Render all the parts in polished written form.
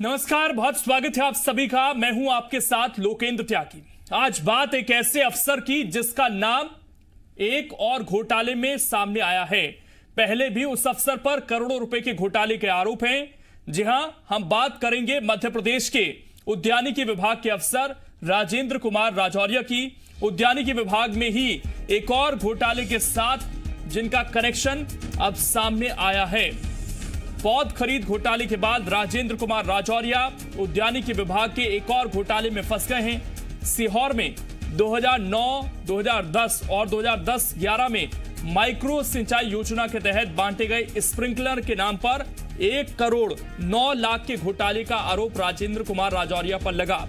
नमस्कार, बहुत स्वागत है आप सभी का। मैं हूं आपके साथ लोकेंद्र त्यागी। आज बात एक ऐसे अफसर की जिसका नाम एक और घोटाले में सामने आया है। पहले भी उस अफसर पर करोड़ों रुपए के घोटाले के आरोप हैं। जी हां, हम बात करेंगे मध्य प्रदेश के उद्यानिकी विभाग के अफसर राजेंद्र कुमार राजौरिया की। उद्यानिकी विभाग में ही एक और घोटाले के साथ जिनका कनेक्शन अब सामने आया है। पौध खरीद घोटाले के बाद राजेंद्र कुमार राजौरिया उद्यानिकी विभाग के एक और घोटाले में फंस गए हैं। सीहोर में 2009, 2010 और 2010-11 में माइक्रो सिंचाई योजना के तहत बांटे गए स्प्रिंकलर के नाम पर 1 करोड़ 9 लाख के घोटाले का आरोप राजेंद्र कुमार राजौरिया पर लगा।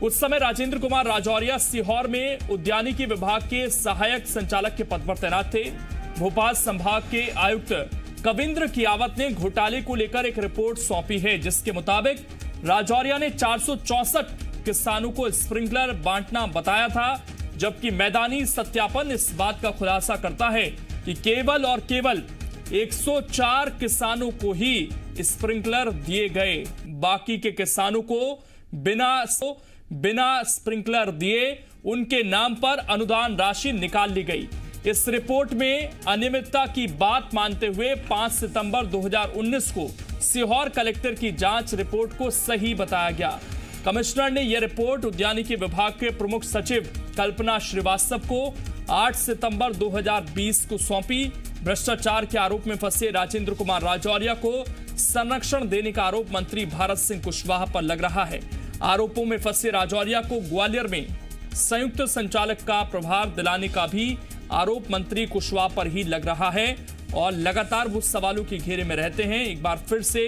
उस समय राजेंद्र कुमार राजौरिया सीहोर में उद्यानिकी विभाग के सहायक संचालक के पद पर तैनात थे। भोपाल संभाग के आयुक्त कविंद्र कियावत ने घोटाले को लेकर एक रिपोर्ट सौंपी है, जिसके मुताबिक राजौरिया ने 464 किसानों को स्प्रिंकलर बांटना बताया था, जबकि मैदानी सत्यापन इस बात का खुलासा करता है कि केवल और केवल 104 किसानों को ही स्प्रिंकलर दिए गए। बाकी के किसानों को बिना स्प्रिंकलर दिए उनके नाम पर अनुदान राशि निकाल ली गई। इस रिपोर्ट में अनियमितता की बात मानते हुए 5 सितंबर 2019 को सीहोर कलेक्टर की जांच रिपोर्ट को सही बताया गया। कमिश्नर ने यह रिपोर्ट उद्यानिकी विभाग के प्रमुख सचिव कल्पना श्रीवास्तव को 8 सितंबर 2020 को सौंपी। भ्रष्टाचार के आरोप में फंसे राजेंद्र कुमार राजौरिया को संरक्षण देने का आरोप मंत्री भारत सिंह कुशवाहा पर लग रहा है। आरोपों में फंसे राजौरिया को ग्वालियर में संयुक्त संचालक का प्रभार दिलाने का भी आरोप मंत्री कुशवाहा पर ही लग रहा है और लगातार वो सवालों के घेरे में रहते हैं। एक बार फिर से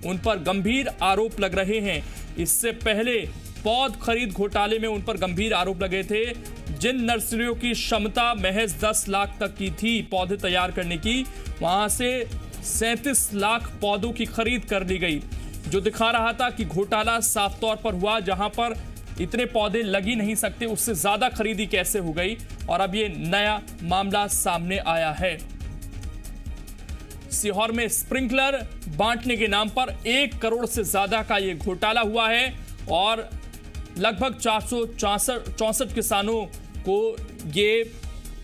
उन पर गंभीर आरोप लग रहे हैं। इससे पहले पौध खरीद घोटाले में उन पर गंभीर आरोप लगे थे। जिन नर्सरियों की क्षमता महज 10 लाख तक की थी पौधे तैयार करने की, वहां से 37 लाख पौधों की खरीद कर ली गई, जो दिखा रहा था कि घोटाला साफ तौर पर हुआ। जहां पर इतने पौधे लग ही नहीं सकते, उससे ज्यादा खरीदी कैसे हो गई, और अब ये नया मामला सामने आया है। सीहोर में स्प्रिंकलर बांटने के नाम पर 1 करोड़ से ज्यादा का ये घोटाला हुआ है और लगभग 464 किसानों को ये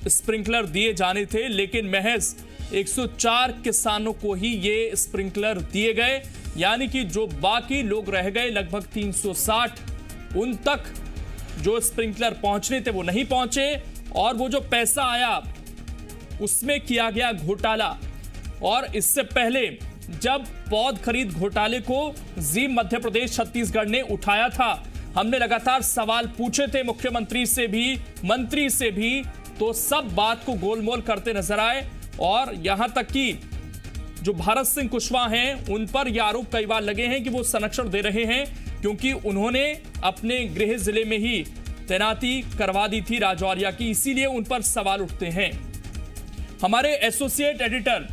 स्प्रिंकलर दिए जाने थे, लेकिन महज 104 किसानों को ही ये स्प्रिंकलर दिए गए। यानी कि जो बाकी लोग रह गए लगभग 360, उन तक जो स्प्रिंकलर पहुंचने थे वो नहीं पहुंचे, और वो जो पैसा आया उसमें किया गया घोटाला। और इससे पहले जब पौध खरीद घोटाले को जी मध्य प्रदेश छत्तीसगढ़ ने उठाया था, हमने लगातार सवाल पूछे थे मुख्यमंत्री से भी, मंत्री से भी, तो सब बात को गोलमोल करते नजर आए। और यहां तक कि जो भारत सिंह कुशवाहा हैं, उन पर यह आरोप कई बार लगे हैं कि वो संरक्षण दे रहे हैं, क्योंकि उन्होंने अपने गृह जिले में ही तैनाती करवा दी थी राजौरिया की, इसीलिए उन पर सवाल उठते हैं। हमारे एसोसिएट एडिटर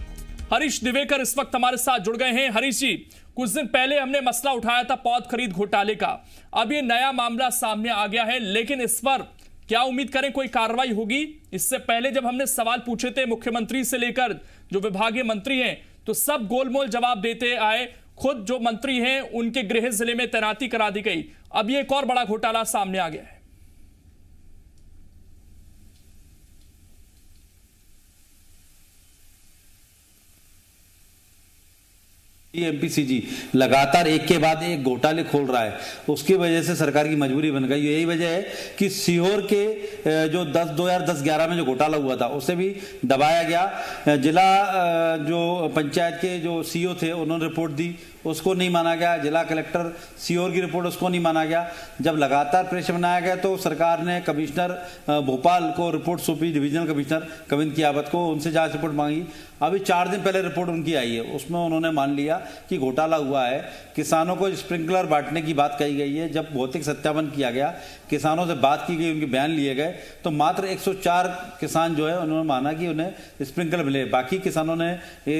हरीश दिवेकर इस वक्त हमारे साथ जुड़ गए हैं। हरीश जी, कुछ दिन पहले हमने मसला उठाया था पौध खरीद घोटाले का, अब ये नया मामला सामने आ गया है, लेकिन इस पर क्या उम्मीद करें कोई कार्रवाई होगी? इससे पहले जब हमने सवाल पूछे थे मुख्यमंत्री से लेकर जो विभागीय मंत्री हैं, तो सब गोलमोल जवाब देते आए। खुद जो मंत्री हैं उनके गृह जिले में तैनाती करा दी गई। अब ये एक और बड़ा घोटाला सामने आ गया है। एमपीसीजी लगातार एक के बाद एक घोटाले खोल रहा है, उसकी वजह से सरकार की मजबूरी बन गई। यही वजह है कि सीहोर के जो 2010-11 में जो घोटाला हुआ था उसे भी दबाया गया। जिला जो पंचायत के जो सीईओ थे उन्होंने रिपोर्ट दी, उसको नहीं माना गया। जिला कलेक्टर सीहोर की रिपोर्ट, उसको नहीं माना गया। जब लगातार प्रेशर बनाया गया तो सरकार ने कमिश्नर भोपाल को रिपोर्ट सौंपी, डिविजनल कमिश्नर कविंद्र कियावत को, उनसे जांच रिपोर्ट मांगी। अभी 4 दिन पहले रिपोर्ट उनकी आई है, उसमें उन्होंने मान लिया कि घोटाला हुआ है। किसानों को स्प्रिंकलर बांटने की बात कही गई है। जब भौतिक सत्यापन किया गया, किसानों से बात की गई, उनके बयान लिए गए, तो मात्र 104 किसान जो है उन्होंने माना कि उन्हें स्प्रिंकलर मिले। बाकी किसानों ने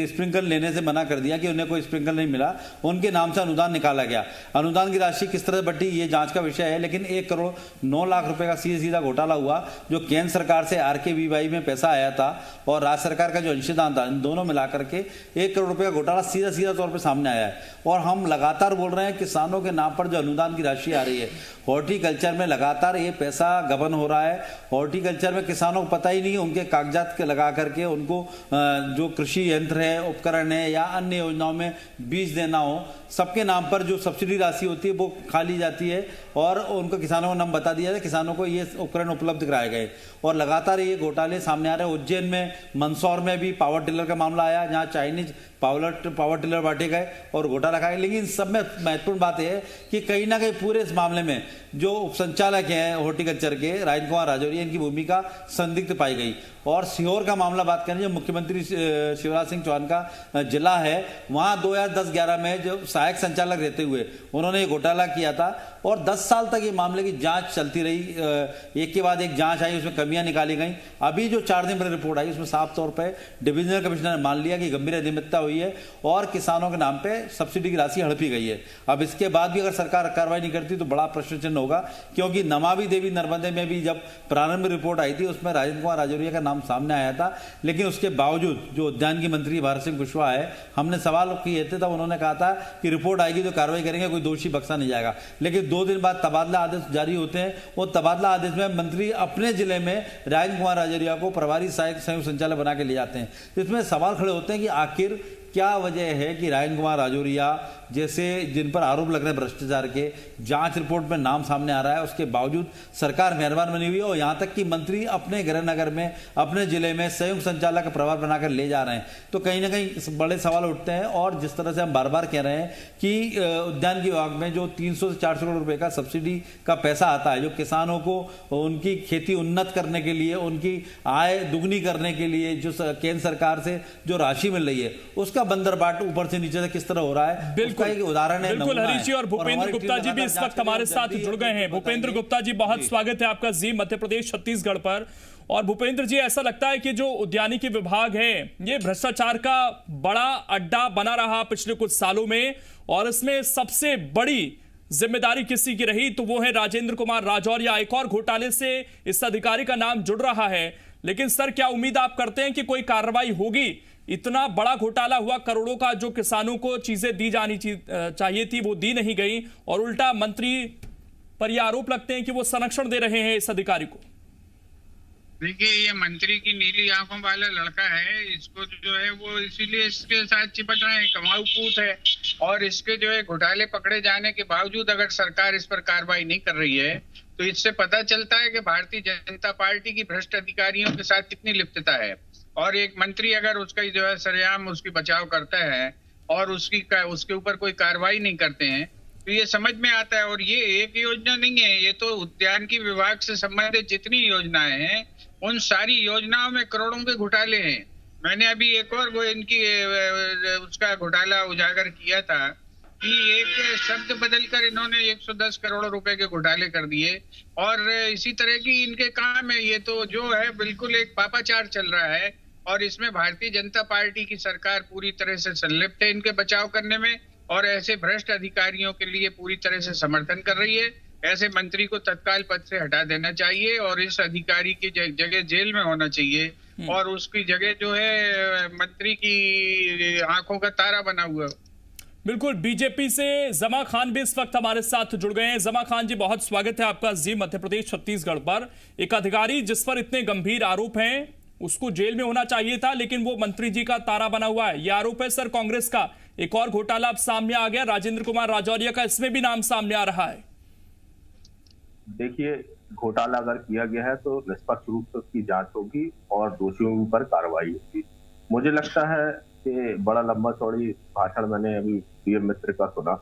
स्प्रिंकलर लेने से मना कर दिया कि उन्हें कोई स्प्रिंकलर नहीं मिला। उनके नाम से अनुदान निकाला गया। अनुदान की राशि किस तरह बटी ये जांच का विषय है, लेकिन 1 करोड़ 9 लाख रुपए का सीधा घोटाला हुआ, जो केंद्र सरकार से RKVY में पैसा आया था और राज्य सरकार का जो अंशदान था, इन दोनों मिला करके 1 करोड़ रुपए का घोटाला सीधा सीधा तौर पे सामने आया है। और हम लगातार बोल रहे हैं किसानों के नाम पर जो अनुदान की राशि आ रही है, हॉर्टिकल्चर में लगातार ये पैसा गबन हो रहा है। हॉर्टिकल्चर में किसानों को पता ही नहीं, उनके कागजात के लगा करके उनको जो कृषि यंत्र है, उपकरण है या अन्य योजनाओं में बीज देना हो, सबके नाम पर जो सब्सिडी राशि होती है वो खा ली जाती है और उनको किसानों का नाम बता दिया जाए, किसानों को ये उपकरण उपलब्ध कराए गए। और लगातार ये घोटाले सामने आ रहे हैं। उज्जैन में, मंदसौर में भी पावर टिलर का मामला आया, जहां चाइनीज पावर टिलर बांटे गए और घोटाला खाए। लेकिन सब में महत्वपूर्ण बात यह है कि कहीं ना कहीं पूरे इस मामले में जो उपसंचालक हैं हॉर्टिकल्चर के, राजेंद्र कुमार राजौरिया, इनकी भूमिका संदिग्ध पाई गई। और सीहोर का मामला बात करें, जो मुख्यमंत्री शिवराज सिंह चौहान का जिला है, वहां 2010-11 में जो सहायक संचालक रहते हुए उन्होंने घोटाला किया था और 10 साल तक ये मामले की जांच चलती रही। एक के बाद एक जांच आई, उसमें कमियां निकाली गई। अभी जो 4 दिन पहले रिपोर्ट आई, उसमें साफ तौर पर डिविजनल कमिश्नर ने मान लिया कि गंभीर अनियमितता हुई है और किसानों के नाम पे सब्सिडी की राशि हड़पी गई है। अब इसके बाद भी अगर सरकार कार्रवाई नहीं करती तो बड़ा प्रश्न चिन्ह होगा, क्योंकि नमामि देवी नर्मदे में भी जब प्रारंभिक रिपोर्ट आई थी उसमें राजेंद्र कुमार राजौरिया का नाम सामने आया था। लेकिन उसके बावजूद जो उद्यान की मंत्री भारत सिंह कुशवाहा है, हमने सवाल किए थे, तब उन्होंने कहा था कि रिपोर्ट आएगी तो कार्रवाई करेंगे, कोई दोषी बख्शा नहीं जाएगा। लेकिन 2 दिन बाद तबादला आदेश जारी होते हैं। वो तबादला आदेश में मंत्री अपने जिले में राजेंद्र कुमार राजौरिया को प्रभारी सहायक संयुक्त संचालक बना के ले जाते हैं। तो इसमें सवाल खड़े होते हैं कि आखिर क्या वजह है कि राजेंद्र कुमार राजौरिया जैसे जिन पर आरोप लग रहे हैं भ्रष्टाचार के, जांच रिपोर्ट में नाम सामने आ रहा है, उसके बावजूद सरकार मेहरबान बनी हुई है और यहां तक कि मंत्री अपने गृहनगर में, अपने जिले में संयुक्त संचालक का प्रभार बनाकर ले जा रहे हैं। तो कहीं ना कहीं बड़े सवाल उठते हैं। और जिस तरह से हम बार बार कह रहे हैं कि उद्यान विभाग में जो 300 से 400 करोड़ रुपए का सब्सिडी का पैसा आता है, जो किसानों को उनकी खेती उन्नत करने के लिए, उनकी आय दुगनी करने के लिए जो केंद्र सरकार से जो राशि मिल रही है, उसका बंदरबाट ऊपर से नीचे से किस तरह हो रहा है, उसका एक उदाहरण है। बिल्कुल हरीश जी, और भूपेंद्र गुप्ता जी भी इस वक्त हमारे साथ जुड़ गए हैं। भूपेंद्र गुप्ता जी, बहुत स्वागत है आपका जी मध्य प्रदेश छत्तीसगढ़ पर। और भूपेंद्र जी, ऐसा लगता है कि जो उद्यानिकी विभाग है ये भ्रष्टाचार का बड़ा अड्डा बना रहा पिछले कुछ सालों में, और इसमें सबसे बड़ी जिम्मेदारी किसी की रही तो वो है राजेंद्र कुमार राजौरिया। एक और घोटाले से इस अधिकारी का नाम जुड़ रहा है। लेकिन सर, क्या उम्मीद आप करते हैं कि कोई कार्रवाई होगी? इतना बड़ा घोटाला हुआ, करोड़ों का जो किसानों को चीजें दी जानी चाहिए थी वो दी नहीं गई, और उल्टा मंत्री पर यह आरोप लगते हैं कि वो संरक्षण दे रहे हैं इस अधिकारी को। देखिए, ये मंत्री की नीली आंखों वाला लड़का है, इसको जो है वो इसीलिए इसके साथ चिपट रहे हैं, कमाऊ पूत है। और इसके जो है घोटाले पकड़े जाने के बावजूद अगर सरकार इस पर कार्रवाई नहीं कर रही है तो इससे पता चलता है कि भारतीय जनता पार्टी की भ्रष्ट अधिकारियों के साथ कितनी लिप्तता है। और एक मंत्री अगर उसका जो है सरेआम उसकी बचाव करता है और उसके ऊपर कोई कार्रवाई नहीं करते हैं तो ये समझ में आता है। और ये एक योजना नहीं है, ये तो उद्यान की विभाग से संबंधित जितनी योजनाएं हैं उन सारी योजनाओं में करोड़ों के घोटाले हैं। मैंने अभी एक और इनकी उसका घोटाला उजागर किया था कि एक शब्द बदलकर इन्होंने 110 करोड़ रुपए के घोटाले कर दिए। और इसी तरह की इनके काम है। ये तो जो है बिल्कुल एक पापाचार चल रहा है और इसमें भारतीय जनता पार्टी की सरकार पूरी तरह से संलिप्त है इनके बचाव करने में, और ऐसे भ्रष्ट अधिकारियों के लिए पूरी तरह से समर्थन कर रही है। ऐसे मंत्री को तत्काल पद से हटा देना चाहिए और इस अधिकारी की जगह जेल में होना चाहिए, और उसकी जगह जो है मंत्री की आंखों का तारा बना हुआ। बिल्कुल, बीजेपी से जमा खान भी इस वक्त हमारे साथ जुड़ गए हैं। जमा खान जी, बहुत स्वागत है आपका जी मध्य प्रदेश छत्तीसगढ़ पर। एक अधिकारी जिस पर इतने गंभीर आरोप हैं उसको जेल में होना चाहिए था, लेकिन वो मंत्री जी का तारा बना हुआ है, यह आरोप है सर कांग्रेस का। एक और घोटाला अब सामने आ गया, राजेंद्र कुमार राजौरिया का, इसमें भी नाम सामने आ रहा है। देखिए, घोटाला अगर किया गया है तो निष्पक्ष रूप से उसकी जांच होगी और दोषियों पर कार्रवाई होगी। मुझे लगता है कि बड़ा लंबा चौड़ी भाषण मैंने अभी पीएम मित्र का सुना।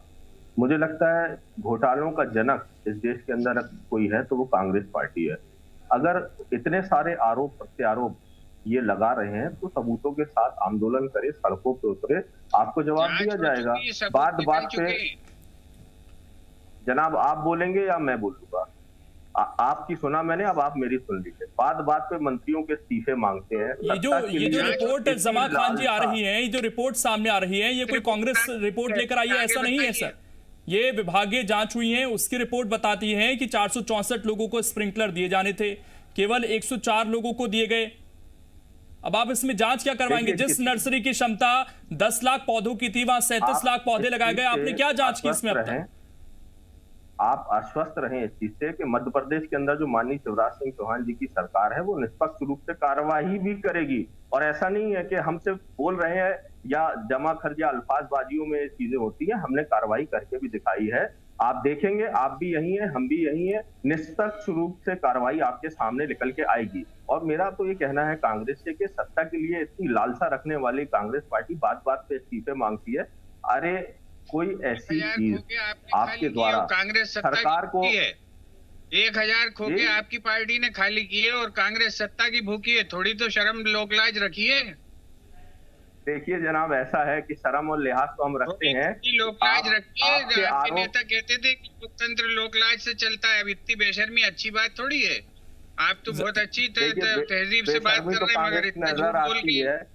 मुझे लगता है घोटालों का जनक इस देश के अंदर कोई है तो वो कांग्रेस पार्टी है। अगर इतने सारे आरोप प्रत्यारोप ये लगा रहे हैं तो सबूतों के साथ आंदोलन करे, सड़कों पे उतरे, आपको जवाब दिया जाएगा। बात बात पे जनाब आप बोलेंगे या मैं बोलूंगा? आपकी सुना मैंने, अब आप मेरी सुन लीजिए। बात बात पे मंत्रियों के इस्तीफे मांगते हैं। ये जो रिपोर्ट जमा खान जी आ रही है, ये जो रिपोर्ट सामने आ रही है, ये कोई कांग्रेस रिपोर्ट लेकर आई है ऐसा नहीं है सर। ये विभागीय जांच हुई है, उसकी रिपोर्ट बताती है कि 464 लोगों को स्प्रिंकलर दिए जाने थे, केवल 104 लोगों को दिए गए। अब आप इसमें जांच क्या करवाएंगे? जिस नर्सरी की क्षमता 10 लाख पौधों की थी, वहां 37 लाख पौधे लगाए गए, आपने क्या जांच की इसमें अब तक? आप आश्वस्त रहें इस चीज से कि मध्य प्रदेश के अंदर जो माननीय शिवराज सिंह चौहान जी की सरकार है वो निष्पक्ष रूप से कार्रवाई भी करेगी। और ऐसा नहीं है कि हम सिर्फ बोल रहे हैं या जमा खर्च या अल्फाजबाजियों में चीजें होती है, हमने कार्रवाई करके भी दिखाई है। आप देखेंगे, आप भी यही हैं, हम भी यही हैं, निष्पक्ष रूप से कार्रवाई आपके सामने निकल के आएगी। और मेरा तो ये कहना है कांग्रेस से कि सत्ता के लिए इतनी लालसा रखने वाली कांग्रेस पार्टी बात बात पे इस्तीफे मांगती है। अरे कोई ऐसी चीज आपके द्वारा कांग्रेस सरकार को 1000 खोके आपकी पार्टी ने खाली किए और कांग्रेस सत्ता की भूखी है, थोड़ी तो शर्म लोकलाज रखिए। देखिए जनाब, ऐसा है कि शर्म और लिहाज तो हम रखते हैं, लोकलाज रखिए। आपके नेता कहते थे कि लोकतंत्र लोकलाज से चलता है, अब इतनी बेशर्मी अच्छी बात थोड़ी है। आप तो बहुत अच्छी तहजीब से बात कर रहे हैं, मगर इतना झूठ बोल के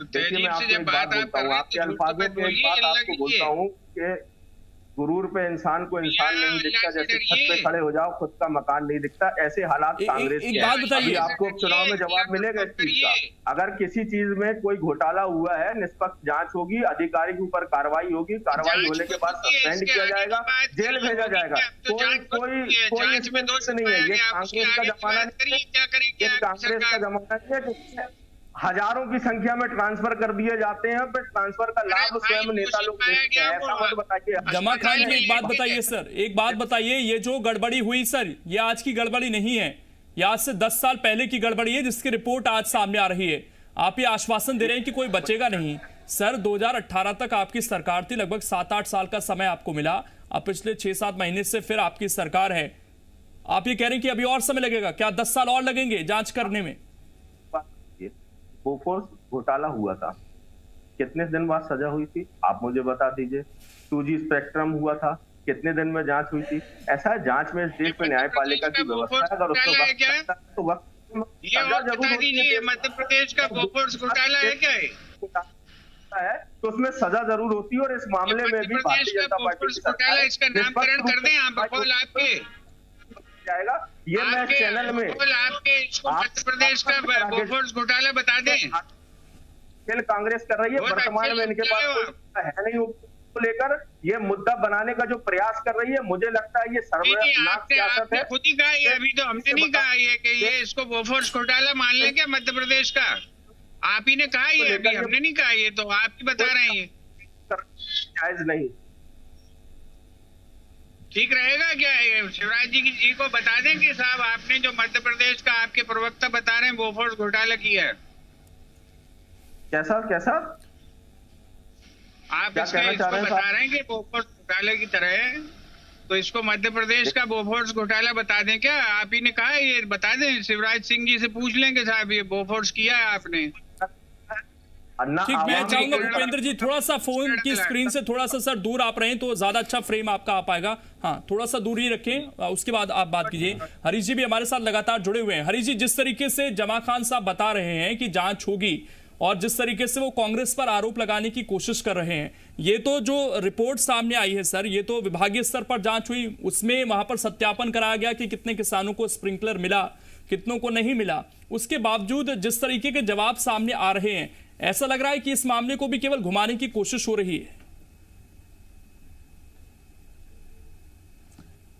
देखिए मैं आपको एक बात बोलता हूँ, आपके अल्फाजों में एक बात आपको बोलता हूँ कि गुरूर पे इंसान को इंसान नहीं दिखता, जैसे छत पे खड़े हो जाओ खुद का मकान नहीं दिखता, ऐसे हालात कांग्रेस के हैं। अभी आपको चुनाव में जवाब मिलेगा इस चीज का। अगर किसी चीज में कोई घोटाला हुआ है, निष्पक्ष जांच होगी, अधिकारी के ऊपर कार्रवाई होगी, कार्रवाई होने के बाद सस्पेंड किया जाएगा, जेल भेजा जाएगा। कोई इसमें दोष नहीं है। ये कांग्रेस का जमाना नहीं है, ये कांग्रेस का जमाना नहीं है। हजारों की संख्या में ट्रांसफर कर दिए जाते हैं, फिर ट्रांसफर का लाभ स्वयं नेता लोग लेते हैं। ऐसा मत बताइए। जमा खान जी, एक बात बताइए सर, एक बात बताइए, ये जो गड़बड़ी हुई सर, ये आज की गड़बड़ी नहीं है, ये आज से 10 साल पहले की गड़बड़ी है, जिसकी रिपोर्ट आज सामने आ रही है। आप ये आश्वासन दे रहे हैं कि कोई बचेगा नहीं। सर 2018 तक आपकी सरकार थी, लगभग 7-8 साल का समय आपको मिला। अब पिछले 6-7 महीने से फिर आपकी सरकार है, आप ये कह रहे हैं कि अभी और समय लगेगा। क्या 10 साल और लगेंगे जांच करने में? बोफोर्स घोटाला हुआ था, कितने दिन बाद सजा हुई थी आप मुझे बता दीजिए। 2G स्पेक्ट्रम हुआ था, कितने दिन में जांच हुई थी? ऐसा है, जांच में इस देश में न्यायपालिका की व्यवस्था है, अगर उसको वक्त बता दीजिए। मध्य प्रदेश का बोफोर्स घोटाला है क्या है तो उसमें सजा जरूर होती है। और इस मामले में भी भारतीय जनता पार्टी इसका नामकरण कर दें आप, बकौल आपके जाएगा। ये मैं चैनल में आपके मध्य प्रदेश का बोफोर्स घोटाला बता दें। कांग्रेस कर रही है, वर्तमान में इनके पास है नहीं को लेकर ये मुद्दा बनाने का जो प्रयास कर रही है, मुझे लगता है ये सर्वनाश सियासत है। खुद ही कहा ये, अभी तो हमने नहीं कहा ये कि ये इसको बोफोर्स घोटाला मान लें क्या मध्य प्रदेश का? आप ही ने कहा ये, अभी हमने नहीं कहा ये, तो आप ही बता रहे हैं ये जायज नहीं। ठीक रहेगा क्या शिवराज जी को बता दें कि साहब आपने जो मध्य प्रदेश का आपके प्रवक्ता बता रहे हैं बोफोर्स घोटाला किया है? कैसा कैसा आप इसको बता रहे हैं कि बोफोर्स घोटाले की तरह है, तो इसको मध्य प्रदेश का बोफोर्स घोटाला बता दें क्या? आप ही ने कहा ये, बता दें। शिवराज सिंह जी से पूछ लेंगे साहब ये बोफोर्स किया है आपने? ठीक, मैं चाहूंगा भूपेंद्र जी थोड़ा सा फोन की स्क्रीन से थोड़ा सा सर दूर आप रहे तो ज्यादा अच्छा फ्रेम आपका आ पाएगा। हाँ, थोड़ा सा दूर ही रखें, उसके बाद आप बात कीजिए। हरीश जी भी हमारे साथ लगातार जुड़े हुए हैं। हरीश जी, जिस तरीके से जमा खान साहब बता रहे हैं कि जांच होगी और जिस तरीके से वो कांग्रेस पर आरोप लगाने की कोशिश कर रहे हैं, ये तो जो रिपोर्ट सामने आई है सर, ये तो विभागीय स्तर पर जांच हुई, उसमें वहां पर सत्यापन कराया गया कि कितने किसानों को स्प्रिंकलर मिला, कितनों को नहीं मिला। उसके बावजूद जिस तरीके के जवाब सामने आ रहे हैं, ऐसा लग रहा है कि इस मामले को भी केवल घुमाने की कोशिश हो रही है।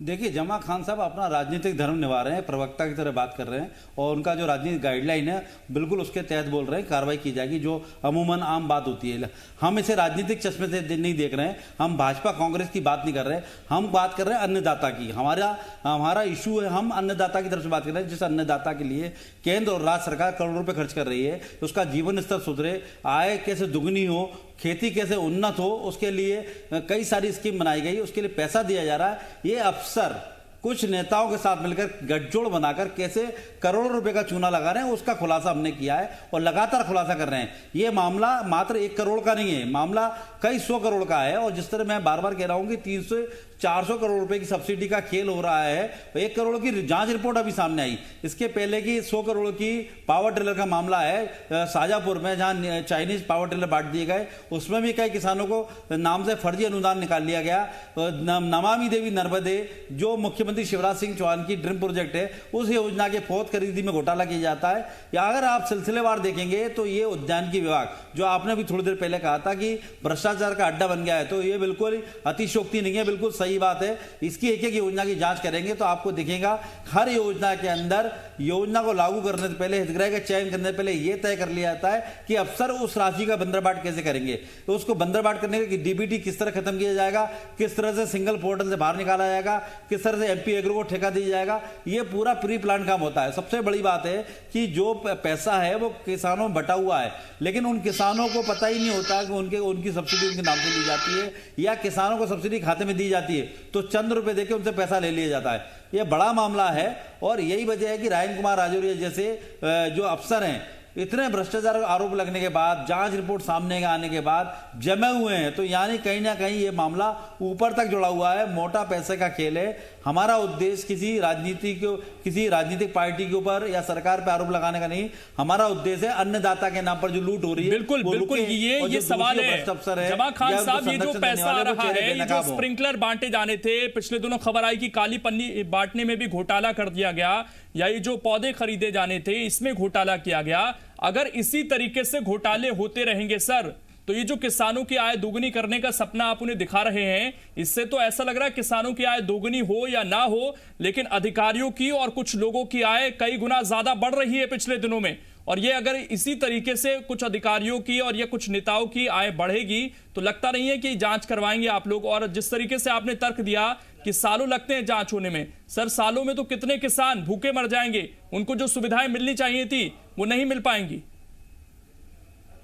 देखिए, जमा खान साहब अपना राजनीतिक धर्म निभा रहे हैं, प्रवक्ता की तरह बात कर रहे हैं और उनका जो राजनीतिक गाइडलाइन है बिल्कुल उसके तहत बोल रहे हैं, कार्रवाई की जाएगी, जो अमूमन आम बात होती है। हम इसे राजनीतिक चश्मे से नहीं देख रहे हैं, हम भाजपा कांग्रेस की बात नहीं कर रहे, हम बात कर रहे हैं अन्नदाता की। हमारा इशू है, हम अन्नदाता की तरफ से बात कर रहे हैं। जिस अन्नदाता के लिए केंद्र और राज्य सरकार करोड़ों रुपए खर्च कर रही है, तो उसका जीवन स्तर सुधरे, आय कैसे दुगनी हो, खेती कैसे उन्नत हो, उसके लिए कई सारी स्कीम बनाई गई, उसके लिए पैसा दिया जा रहा है। ये अफसर कुछ नेताओं के साथ मिलकर गठजोड़ बनाकर कैसे करोड़ों रुपए का चूना लगा रहे हैं, उसका खुलासा हमने किया है और लगातार खुलासा कर रहे हैं। ये मामला मात्र 1 करोड़ का नहीं है, मामला कई 100 करोड़ का है। और जिस तरह मैं बार बार कह रहा हूं कि 300-400 करोड़ रुपए की सब्सिडी का खेल हो रहा है। 1 करोड़ की जांच रिपोर्ट अभी सामने आई, इसके पहले की 100 करोड़ की पावर टिलर का मामला है शाजापुर में, जहां चाइनीज पावर टिलर बांट दिए गए, उसमें भी कई किसानों को नाम से फर्जी अनुदान निकाल लिया गया। नमामि देवी नर्मदे जो मुख्यमंत्री मुख्यमंत्री शिवराज सिंह चौहान की ड्रीम प्रोजेक्ट है, उस योजना के पौध खरीदी में घोटाला किया जाता है। या अगर आप सिलसिलेवार देखेंगे तो ये उद्यानिकी विभाग, जो आपने भी थोड़ी देर पहले कहा था कि भ्रष्टाचार का अड्डा बन गया है, तो ये बिल्कुल अतिशयोक्ति नहीं है, बिल्कुल सही बात है। इसकी एक एक योजना की जांच करेंगे तो आपको दिखेगा हर योजना के अंदर योजना को लागू करने से पहले, हितग्राही का चयन करने से पहले यह तय कर लिया जाता है कि अफसर उस राशि का बंदरबाट कैसे करेंगे। तो उसको बंदरबाट करने के डीबीटी किस तरह खत्म किया जाएगा, किस तरह से सिंगल पोर्टल से बाहर निकाला जाएगा, किस तरह से एमपी एग्रो को ठेका दिया जाएगा, ये पूरा प्री प्लान काम होता है। सबसे बड़ी बात है कि जो पैसा है वो किसानों में बटा हुआ है, लेकिन उन किसानों को पता ही नहीं होता कि उनकी सब्सिडी उनके नाम से दी जाती है या किसानों को सब्सिडी खाते में दी जाती है तो चंद रुपए देके उनसे पैसा ले लिया जाता है। यह बड़ा मामला है और यही वजह है कि रायन कुमार राजौरिया जैसे जो अफसर हैं, इतने भ्रष्टाचार आरोप लगने के बाद, जांच रिपोर्ट सामने आने के बाद जमे हुए हैं, तो यानी कहीं ना कहीं ये मामला ऊपर तक जुड़ा हुआ है। मोटा पैसे का खेल है। हमारा उद्देश्य किसी राजनीतिक पार्टी के ऊपर या सरकार पे आरोप लगाने का नहीं, हमारा उद्देश्य है अन्नदाता के नाम पर जो लूट हो रही है। बिल्कुल बिल्कुल, ये सवाल है जमा खान साहब, ये जो पैसा आ रहा है, ये जो स्प्रिंकलर बांटे जाने थे, पिछले दिनों खबर आई कि काली पन्नी बांटने में भी घोटाला कर दिया गया, या ये जो पौधे खरीदे जाने थे इसमें घोटाला किया गया। अगर इसी तरीके से घोटाले होते रहेंगे सर, तो ये जो किसानों की आय दोगुनी करने का सपना आप उन्हें दिखा रहे हैं, इससे तो ऐसा लग रहा है किसानों की आय दोगुनी हो या ना हो, लेकिन अधिकारियों की और कुछ लोगों की आय कई गुना ज्यादा बढ़ रही है पिछले दिनों में। और ये अगर इसी तरीके से कुछ अधिकारियों की और या कुछ नेताओं की आय बढ़ेगी तो लगता नहीं है कि जांच करवाएंगे आप लोग। और जिस तरीके से आपने तर्क दिया कि सालों लगते हैं जांच होने में, सर सालों में तो कितने किसान भूखे मर जाएंगे, उनको जो सुविधाएं मिलनी चाहिए थी वो नहीं मिल पाएंगी।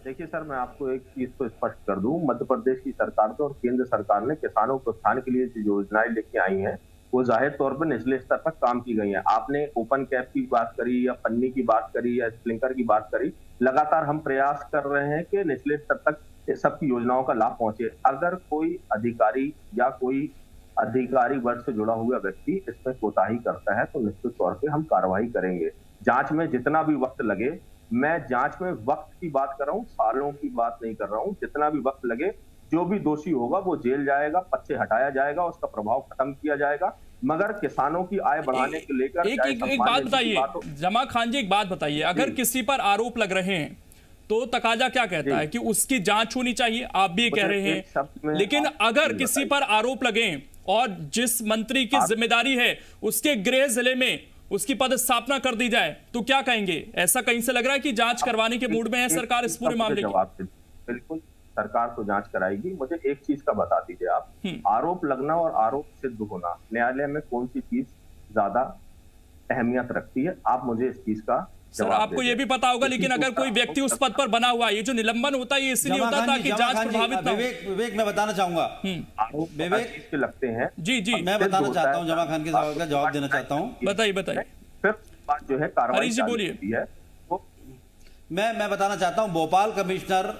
देखिए सर, मैं आपको एक चीज को स्पष्ट कर दूं, मध्य प्रदेश की सरकार तो और केंद्र सरकार ने किसानों को उत्थान के लिए जो योजनाएं लेके आई हैं वो जाहिर तौर पर निचले स्तर पर काम की गई हैं। आपने ओपन कैप की बात करी या पन्नी की बात करी या स्प्रिंकलर की बात करी, लगातार हम प्रयास कर रहे हैं कि निचले स्तर तक सबकी योजनाओं का लाभ पहुंचे। अगर कोई अधिकारी या कोई अधिकारी वर्ग से जुड़ा हुआ व्यक्ति इसमें कोताही करता है तो निश्चित तौर पे हम कार्रवाई करेंगे। जांच में जितना भी वक्त लगे, मैं जांच में वक्त की बात कर रहा हूँ, सालों की बात नहीं कर रहा हूँ, जितना भी वक्त लगे, जो भी दोषी होगा वो जेल जाएगा, पद हटाया जाएगा, उसका प्रभाव खत्म किया जाएगा। मगर किसानों की आय बढ़ाने के लेकर एक बात बताइए जमा खान जी, एक बात बताइए, अगर किसी पर आरोप लग रहे हैं तो तकाजा क्या कहता है कि उसकी जांच होनी चाहिए, आप भी कह रहे हैं, लेकिन अगर किसी पर आरोप लगे और जिस मंत्री की जिम्मेदारी है उसके गृह जिले में उसकी पदस्थापना कर दी जाए तो क्या कहेंगे? ऐसा कहीं से लग रहा है कि जांच करवाने के मूड में है सरकार इस पूरे मामले की। बिल्कुल, सरकार तो जांच कराएगी। मुझे एक चीज का बता दीजिए आप, आरोप लगना और आरोप सिद्ध होना न्यायालय में कौन सी चीज ज्यादा अहमियत रखती है? आप मुझे इस चीज का सर आपको यह भी पता होगा, लेकिन अगर कोई व्यक्ति उस पद पर बना हुआ है, ये जो निलंबन होता है ये इसलिए होता है ताकि जांच प्रभावित ना हो। विवेक मैं बताना चाहूंगा, विवेक लगते हैं जी मैं बताना चाहता हूँ, जमा खान के सवाल का जवाब देना चाहता हूँ। बताइए फिर बात जो है कार्रवाई बोलिए। मैं बताना चाहता हूँ, भोपाल कमिश्नर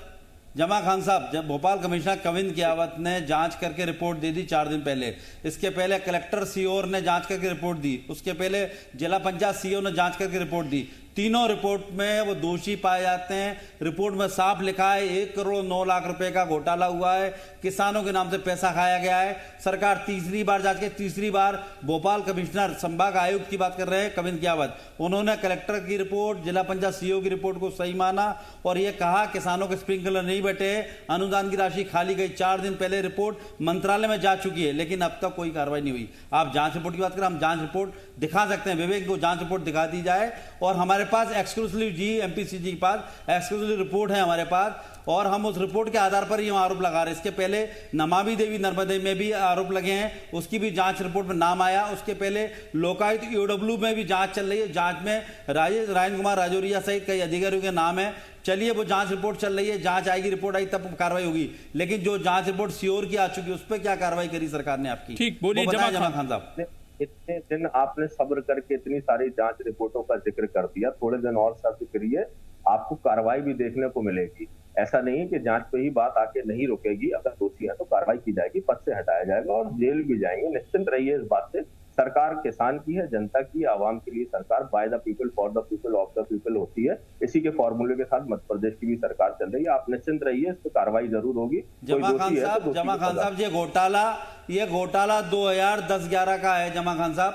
जमा खान साहब, जब भोपाल कमिश्नर कविंद कियावत ने जांच करके रिपोर्ट दे दी 4 दिन पहले, इसके पहले कलेक्टर सीओर ने जांच करके रिपोर्ट दी, उसके पहले जिला पंचायत सीओ ने जांच करके रिपोर्ट दी। तीनों रिपोर्ट में वो दोषी पाए जाते हैं। रिपोर्ट में साफ लिखा है 1 करोड़ 9 लाख रुपए का घोटाला हुआ है, किसानों के नाम से पैसा खाया गया है। सरकार तीसरी बार जांच के तीसरी बार भोपाल कमिश्नर संभाग आयुक्त की बात कर रहे हैं कविंद कियावत, उन्होंने कलेक्टर की रिपोर्ट, जिला पंचायत सीओ की रिपोर्ट को सही माना और ये कहा किसानों के स्प्रिंकलर नहीं बैठे, अनुदान की राशि खाली गई। 4 दिन पहले रिपोर्ट मंत्रालय में जा चुकी है, लेकिन अब तक कोई कार्रवाई नहीं हुई। आप जांच रिपोर्ट की बात करें, हम जांच रिपोर्ट दिखा सकते हैं, विवेक को जांच रिपोर्ट दिखा दी जाए और हमारे पास एक्सक्लूसिव जी एमपीसीजी के पास एक्सक्लूसिव रिपोर्ट है हमारे पास, और हम उस रिपोर्ट के आधार पर ही हम आरोप लगा रहे हैं। इसके पहले नमामि देवी नर्मदे में भी आरोप लगे हैं, उसकी भी जांच रिपोर्ट में नाम आया। उसके पहले लोकायुक्त ईओडब्ल्यू में भी जांच चल रही है, जांच में रायन कुमार राजौरिया सहित कई अधिकारियों के नाम है। चलिए वो जांच रिपोर्ट चल रही है, जांच आएगी, रिपोर्ट आई तब कार्रवाई होगी, लेकिन जो जांच रिपोर्ट सीओर की आ चुकी है उस पर क्या कार्रवाई करी सरकार ने आपकी? ठीक बोलिए जमा खान साहब। इतने दिन आपने सब्र करके इतनी सारी जांच रिपोर्टों का जिक्र कर दिया, थोड़े दिन और सब्र करिए, आपको कार्रवाई भी देखने को मिलेगी। ऐसा नहीं है कि जांच पे ही बात आके नहीं रुकेगी, अगर दोषी है तो कार्रवाई की जाएगी, पद से हटाया जाएगा और जेल भी जाएंगे। निश्चिंत रहिए इस बात से, सरकार किसान की है, जनता की, आवाम के लिए सरकार, by the people, for the people, of the people होती है। इसी के फॉर्मूले के साथ मध्य प्रदेश की भी सरकार चल रही है। आप निश्चिंत रहिए, इस पर कार्रवाई जरूर होगी। जमा खान साहब ये घोटाला 2010-11 का है। जमा खान साहब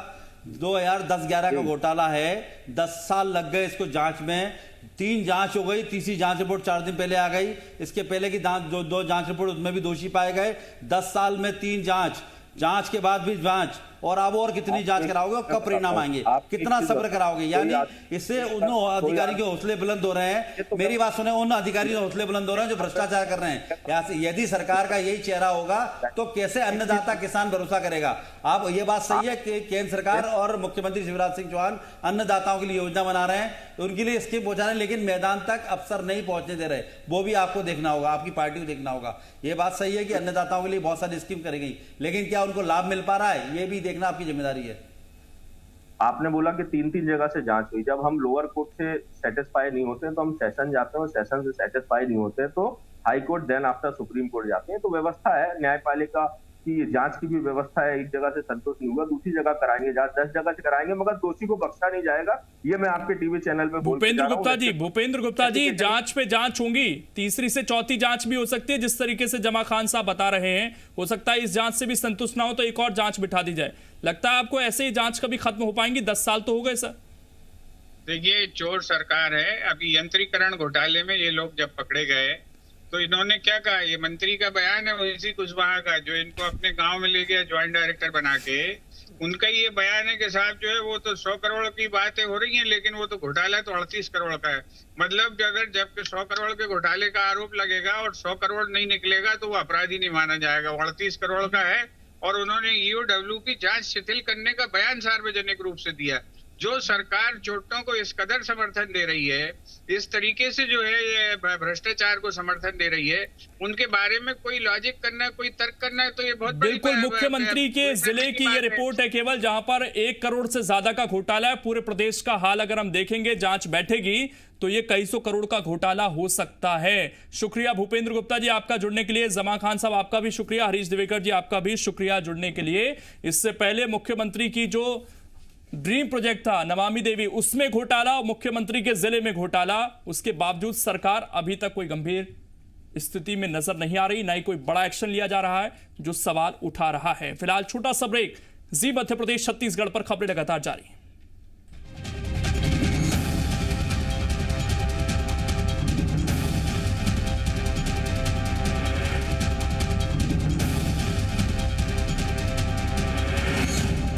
2010-11 का घोटाला है। 10 साल लग गए इसको जांच में। 3 जांच हो गई, तीसरी जांच रिपोर्ट 4 दिन पहले आ गई। इसके पहले की दो जांच रिपोर्ट, उसमें भी दोषी पाए गए। 10 साल में 3 जांच के बाद भी जांच, और अब और कितनी जांच कराओगे और कब परिणाम आएंगे? कितना सब्र कराओगे? यानी इससे उन अधिकारी के हौसले बुलंद हो रहे हैं। मेरी बात सुने, उन अधिकारी के हौसले बुलंद हो रहे हैं जो भ्रष्टाचार कर रहे हैं। यदि सरकार का यही चेहरा होगा तो कैसे अन्नदाता किसान भरोसा करेगा? आप ये बात सही है कि केंद्र सरकार और मुख्यमंत्री शिवराज सिंह चौहान अन्नदाताओं के लिए योजना बना रहे हैं, उनके लिए स्कीम पहुंचा रहे हैं, लेकिन मैदान तक अफसर नहीं पहुंचने दे रहे। वो भी आपको देखना होगा, आपकी पार्टी को देखना होगा। ये बात सही है कि अन्नदाताओं के लिए बहुत सारी स्कीम करी गई, लेकिन क्या उनको लाभ मिल पा रहा है? ये भी देखना आपकी जिम्मेदारी है। आपने बोला कि 3 जगह से जांच हुई। जब हम लोअर कोर्ट से सेटिस्फाई नहीं होते तो हम सेशन जाते हैं, और सेशन से सेटिस्फाई नहीं होते तो high court, then after supreme court जाते हैं। तो व्यवस्था है, न्यायपालिका की जांच की भी व्यवस्था है। एक जगह से संतोष नहीं हुआ, दूसरी जगह कराएंगे जांच, 10 जगह से कराएंगे, मगर दोषी को बख्शा नहीं जाएगा। ये मैं आपके टीवी चैनल पे भूपेंद्र गुप्ता जी जांच पे जांच होंगी, तीसरी से चौथी जांच भी हो सकती है। जिस तरीके से जमा खान साहब बता रहे हैं, हो सकता है इस जांच से भी संतुष्ट ना हो तो एक और जांच बिठा दी जाए। लगता है आपको ऐसे ही जांच कभी खत्म हो पाएंगी? 10 साल तो हो गए सर। देखिए, चोर सरकार है। अभी यंत्रीकरण घोटाले में ये लोग जब पकड़े गए तो इन्होंने क्या कहा, ये मंत्री का बयान है इसी कुशवाहा का, जो इनको अपने गांव में ले गया ज्वाइंट डायरेक्टर बना के। उनका ये बयान है कि साहब जो है वो तो 100 करोड़ की बातें हो रही हैं, लेकिन वो तो घोटाला तो 38 करोड़ का है। मतलब जब 100 करोड़ के घोटाले का आरोप लगेगा और 100 करोड़ नहीं निकलेगा तो वो अपराधी नहीं माना जाएगा। 38 करोड़ का है, और उन्होंने ईओडब्ल्यू की जांच शिथिल करने का बयान सार्वजनिक रूप से दिया। जो सरकार चोटों को इस कदर समर्थन दे रही है, इस तरीके से जो है ये भ्रष्टाचार को समर्थन दे रही है, उनके बारे में कोई लॉजिक करना है, कोई तर्क करना है, तो ये बहुत बिल्कुल मुख्यमंत्री के जिले की ये रिपोर्ट है केवल, जहां पर 1 करोड़ से ज्यादा का घोटाला है। पूरे प्रदेश का हाल अगर हम देखेंगे, जांच बैठेगी तो ये कई सौ करोड़ का घोटाला हो सकता है। शुक्रिया भूपेंद्र गुप्ता जी आपका जुड़ने के लिए। जमा खान साहब आपका भी शुक्रिया। हरीश दिवेकर जी आपका भी शुक्रिया जुड़ने के लिए। इससे पहले मुख्यमंत्री की जो ड्रीम प्रोजेक्ट था नमामि देवी, उसमें घोटाला, मुख्यमंत्री के जिले में घोटाला, उसके बावजूद सरकार अभी तक कोई गंभीर स्थिति में नजर नहीं आ रही, ना ही कोई बड़ा एक्शन लिया जा रहा है जो सवाल उठा रहा है। फिलहाल छोटा सा ब्रेक। जी मध्य प्रदेश छत्तीसगढ़ पर खबरें लगातार जारी।